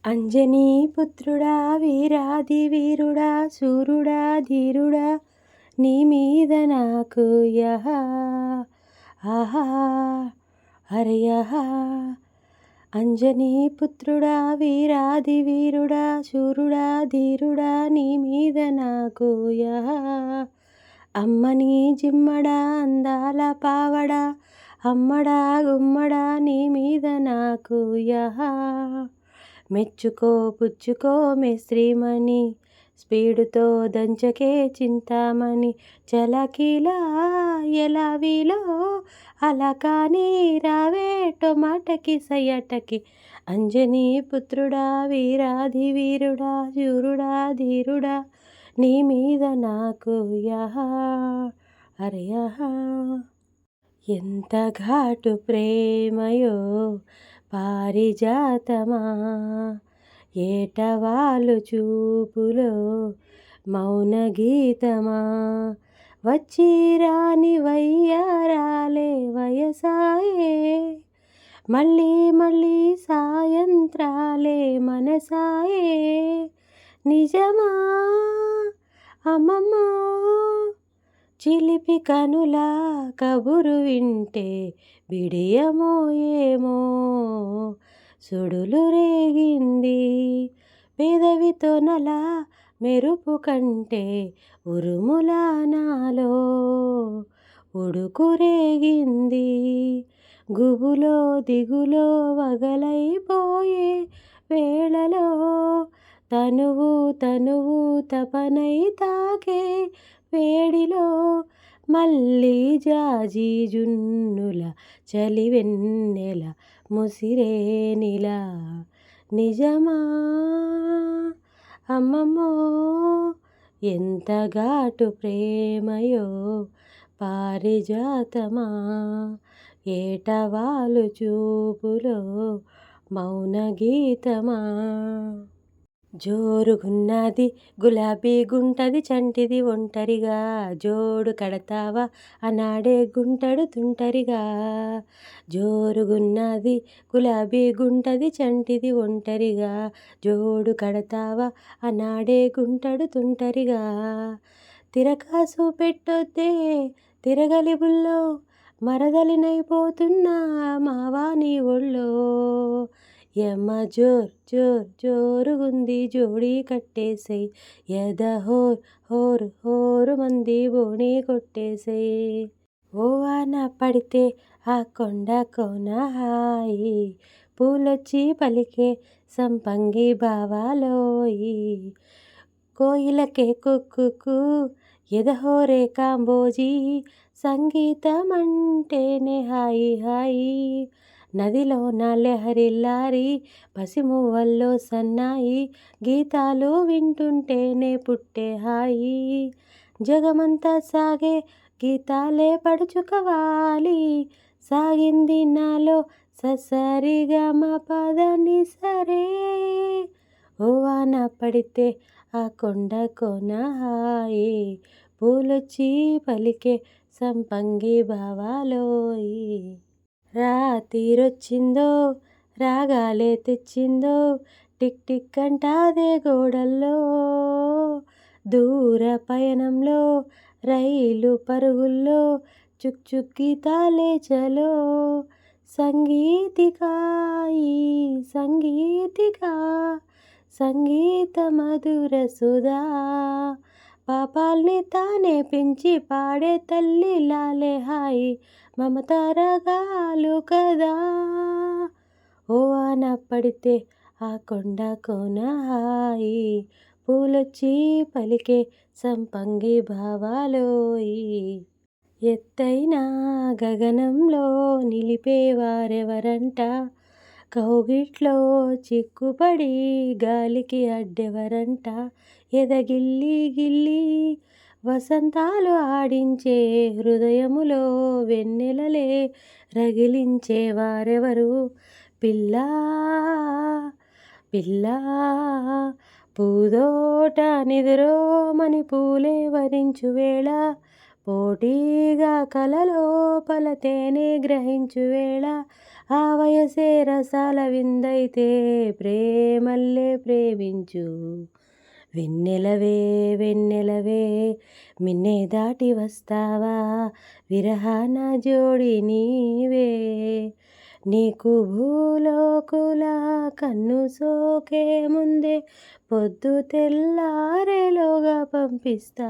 అంజనీ పుత్రుడా వీరాది వీరుడా శూరుడా ధీరుడా నీ మీద నాకు యహా ఆహా హరయహా. అంజనీ పుత్రుడా వీరాది వీరుడా శూరుడా ధీరుడా నీ మీద నాకు యహా. అమ్మని జిమ్మడా అందాల పావడా అమ్మడా గుమ్మడా నీ మీద నాకు యహా. మెచ్చుకో పుచ్చుకో మేస్త్రీమణి స్పీడుతో దంచకే చింతామణి చలకీలా ఎలా వీలో అలా కానీ రావే టొమాటకి సయ్యటకి. అంజనీ పుత్రుడా వీరాది వీరుడా శూరుడా ధీరుడా నీ మీద నాకు యహా అరే యహా. ఎంత ఘాటు ప్రేమయో పారిజాతమా ఏటవాలు చూపులో మౌన గీతమా వచ్చి రాని వయ్యారాలే వయసాయే మళ్ళీ మళ్ళీ సాయంత్రాలే మనసాయే నిజమా అమ్మమ్మ చిలిపి కనుల కబురు వింటే బిడియమో ఏమో సుడులు రేగింది పెదవితో నల మెరుపు కంటే ఉరుముల నాలో ఉడుకు రేగింది గుబులో దిగులో వగలైపోయే వేళలో తనువు తనువు తపనై తాకే వేడిలో మళ్ళీ జాజి జున్నుల చలివెన్నెల ముసిరేనిలా నిజమా అమ్మమ్మో ఎంత ఘాటు ప్రేమయో పారిజాతమా ఏటవాలు చూపులో మౌన గీతమా. జోరుగున్నది గులాబీ గుంటది చంటిది ఒంటరిగా జోడు కడతావా అనాడే గుంటడు తుంటరిగా. జోరుగున్నది గులాబీ గుంటది చంటిది ఒంటరిగా జోడు కడతావా అనాడే గుంటడు తుంటరిగా. తిరకాసు పెట్టొద్దే తిరగలి బుల్లో మరదలినైపోతున్నా మావాని ఒళ్ళో యమ్మ జోర్ జోర్ జోరుగుంది జోడీ కట్టేసై ఎద హోర్ హోర్ హోరు మంది బోణి కొట్టేసై. ఓ వాన పడితే ఆ కొండ కోన హాయి పూలొచ్చి పలికే సంపంగి బావాలోయి కోయిలకే కుక్కుకు ఎదహోరే కాంబోజీ సంగీతమంటేనే హాయి హాయి. నదిలో నా లహరిల్లారి పసిమువ్వల్లో సన్నాయి గీతాలు వింటుంటేనే పుట్టే హాయి. జగమంతా సాగే గీతాలే పడుచుకవాలి సాగింది నాలో ససరిగమ పదని సరే. ఓ వాన పడితే ఆ కొండ కోన హాయి పూలొచ్చి పలికే సంపంగి బావాలోయి. రాతిరొచ్చిందో రాగాలే తెచ్చిందో టిక్ టిక్ అంటాదే గోడల్లో దూర పయనంలో రైలు పరుగుల్లో చుక్ చుక్ గీతాలే చలో. సంగీతికా ఈ సంగీతికా సంగీత మధుర సుధా పాపాల్ని తానే పెంచి పాడే తల్లి లాలే హాయి మమత రగాలు కదా. ఓ వాన పడితే ఆ కొండ కోన హాయి పూలొచ్చి పలికే సంపంగి భావాలోయి. ఎత్తైన గగనంలో నిలిపేవారెవరంట కౌగిట్లో చిక్కుపడి గాలికి అడ్డెవరంట ఎదగిల్లి గిల్లి వసంతాలు ఆడించే హృదయములో వెన్నెలలే రగిలించేవారెవరు పిల్లా పిల్లా. పూదోట నిదురోమని పూలే వరించు వేళ పోటీగా కలలోపల తేనె గ్రహించు వేళ ఆ వయసే రసాల విందైతే ప్రేమల్లే ప్రేమించు. వెన్నెలవే వెన్నెలవే మిన్నే దాటి వస్తావా విరహాన జోడి నీవే. నీకు భూలోకుల కన్ను సోకే ముందే పొద్దు తెల్లారేలోగా పంపిస్తా.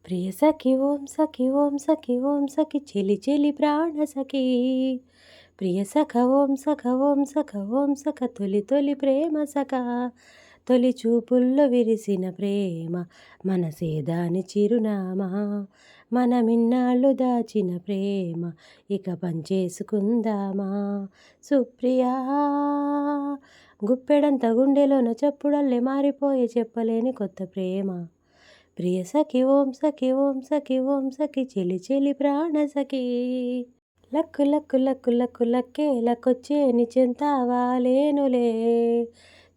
ప్రియ సఖి ఓం సఖి ఓం సఖి ఓం సఖి చెలి చెలి ప్రాణ సఖి. ప్రియ సఖ ఓం సఖ ఓం సఖ ఓం సఖ తొలి తొలి ప్రేమ సఖ. తొలి చూపుల్లో విరిసిన ప్రేమ మనసేదాని చిరునామా. మనమిన్నాళ్ళు దాచిన ప్రేమ ఇక పంచేసుకుందామా. సుప్రియా గుప్పెడంత గుండెలోన చప్పుడల్లే మారిపోయే చెప్పలేని కొత్త ప్రేమ. ప్రియ సఖి ఓం సఖి ఓం సఖి ఓం సఖి చెలి చెలి ప్రాణ సఖి. లక్కు లక్కు లక్కు లక్కు లక్కే లక్కొచ్చే నిచెంత వాలేనులే.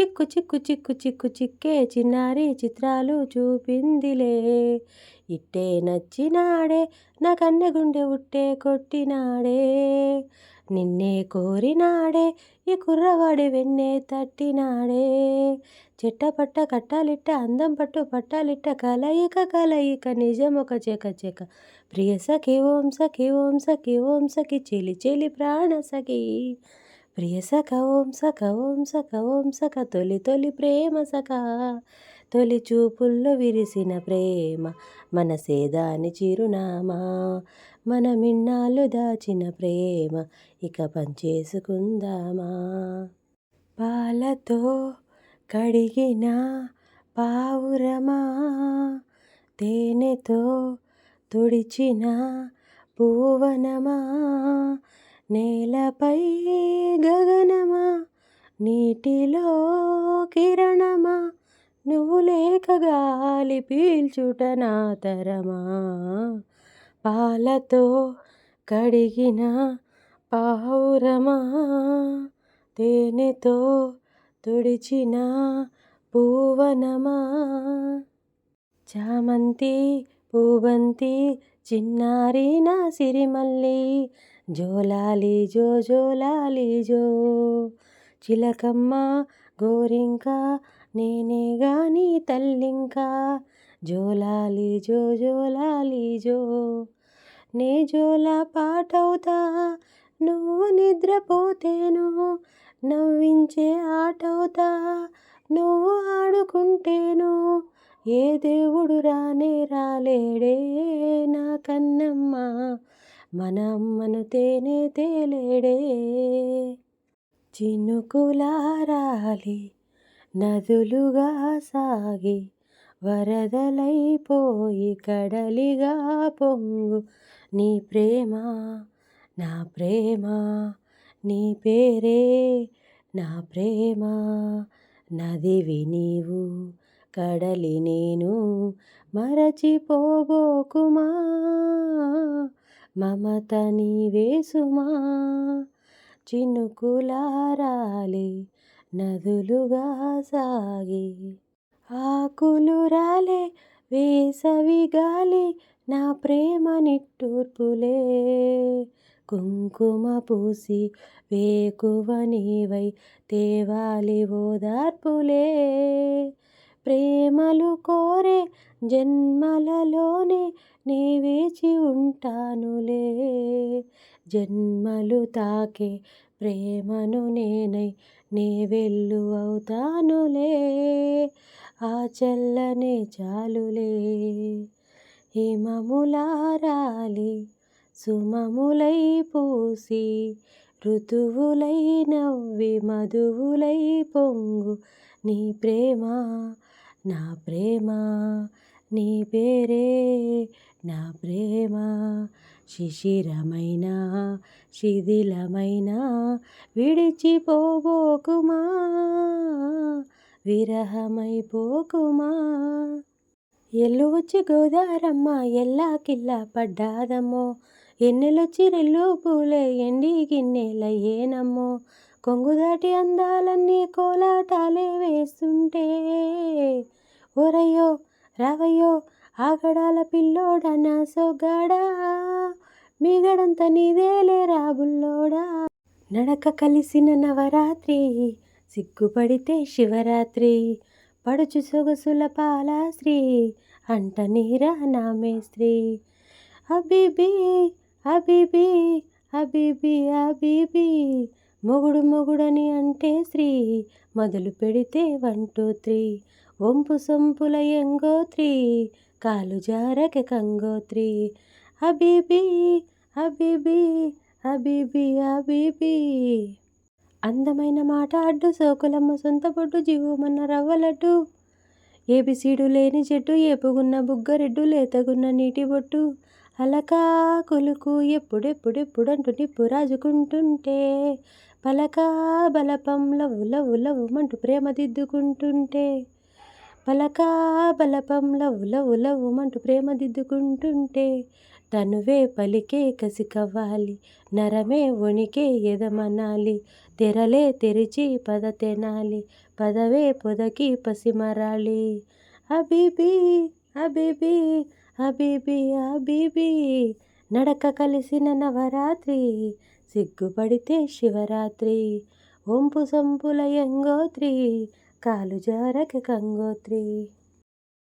చిక్కు చిక్కు చిక్కు చిక్కు చిక్కే చిన్నారి చిత్రాలు చూపిందిలే. ఇట్టే నచ్చినాడే నా కన్నె గుండె ఉట్టే కొట్టినాడే. నిన్నే కోరినాడే ఈ కుర్రవాడి వెన్నే తట్టినాడే. చెట్టపట్ట కట్టాలిట్ట అందం పట్టు పట్టాలిట్ట కలయిక కలయిక నిజమొక చెక చెక. ప్రియ సఖి ఓం సఖి ఓం సఖి ఓం సఖి చెలి చెలి ప్రాణ సఖి. ప్రియ సఖ ఓం సఖ ఓం సఖ ఓం సఖ తొలి తొలి ప్రేమ సఖ. తొలి చూపుల్లో విరిసిన ప్రేమ మనసేదాని చిరునామా. మనమిన్నాళ్ళు దాచిన ప్రేమ ఇక పంచేసుకుందామా. పాలతో కడిగిన పావురమా తేనెతో తుడిచిన పూవనమా. నేలపై గగనమా నీటిలో కిరణమా. నువ్వు లేక గాలి పీల్చుట నా తరమా. పాలతో కడిగిన పావురమా తేనెతో తుడిచిన పూవనమా. చామంతి పూబంతి చిన్నారి నా సిరిమల్లి. జోలాలి జో జోలాలి జో. చిలకమ్మ గోరింక నేనే గాని తల్లింకా. జోలాలి జో జోలాలి జో. నే జోల పాటవుతా నువ్వు నిద్రపోతేను. నవ్వించే ఆటవుతా నువ్వు ఆడుకుంటేను. ఏ దేవుడు రానే రాలేడే నా కన్నమ్మ మన అమ్మను తేనే తేలేడే. చినుకులారాలి నదులుగా సాగి వరదలైపోయి కడలిగా పొంగు. నీ ప్రేమ నా ప్రేమ నీ పేరే నా ప్రేమ. నదివి నీవు కడలి నేను మరచిపోబోకుమా. మమత నీవే సుమా. చినుకులారాలి నదులుగా సాగి. ఆకులు రాలే వేసవి గాలి నా ప్రేమ నిట్టూర్పులే. కుంకుమ పూసి వేకువ నీవై తేవాలి ఓదార్పులే. ప్రేమలు కోరే జన్మలలోనే నే వేచి ఉంటానులే. జన్మలు తాకే ప్రేమను నేనై నే వెళ్ళు అవుతానులే. ఆ చల్లనే చాలులే. హిమములారాలి సుమములై పూసి ఋతువులై నవ్వి మధువులై పొంగు. నీ ప్రేమ నా ప్రేమ నీ పేరే నా ప్రేమ. శిశిరమైన శిథిలమైన విడిచిపోబోకుమా. విరహమైపోకుమా. ఎల్లు వచ్చి గోదారమ్మ ఎల్లా కిల్లా పడ్డాదమ్మో. ఎన్నెలొచ్చి రెల్లు పూలే ఎండి గిన్నెలయ్యేనమ్మో. కొంగుదాటి అందాలన్నీ కోలాటాలే వేస్తుంటే. ఓరయ్యో రావయ్యో ఆగడాల పిల్లోడా నా సొగ్గాడా, మీగడంత నీదేలేరా బుల్లోడా. నడక కలిసిన నవరాత్రి, సిగ్గుపడితే శివరాత్రి, పడుచు సొగసుల పాలాశ్రీ, అంట నీరా నా మేస్త్రీ. హబీబీ హబీబీ హబీబీ హబీబీ, మొగుడు మొగుడని అంటే స్త్రీ, మొదలు పెడితే 1 2 3, వంపు సొంపుల ఎంగోత్రి, కాలు జారక కంగోత్రి. హబీబీ హబీబీ హబీబీ హబీబీ. అందమైన మాట అడ్డు, సోకులమ్మ సొంత బొడ్డు, జీవమన్న రవ్వలడ్డు, ఏబిసీడు లేని జడ్డు, ఏపుగున్న బుగ్గరెడ్డు, లేతగున్న నీటి బొట్టు, అలకా కులుకు ఎప్పుడెప్పుడెప్పుడంటూ నిప్పు రాజుకుంటుంటే, పలకా బలపం లవ్వు లవ్వు లవ్వుమంటూ ప్రేమ దిద్దుకుంటుంటే, పలకా బలపం లవ్వు లవ్వు లవ్వుమంటూ ప్రేమ దిద్దుకుంటుంటే, తనువే పలికే కసి కవ్వాలి, నరమే వణికే ఎదమనాలి, తెరలే తెరిచి పద తెనాలి, పదవే పొదకి పసిమరాలి. హబీబీ హబీబీ హబీబీ హబీబీ, నడక కలిసిన నవరాత్రి, సిగ్గుపడితే శివరాత్రి, వంపు సొంపుల ఎంగోత్రి, కాలు జారక కంగోత్రి.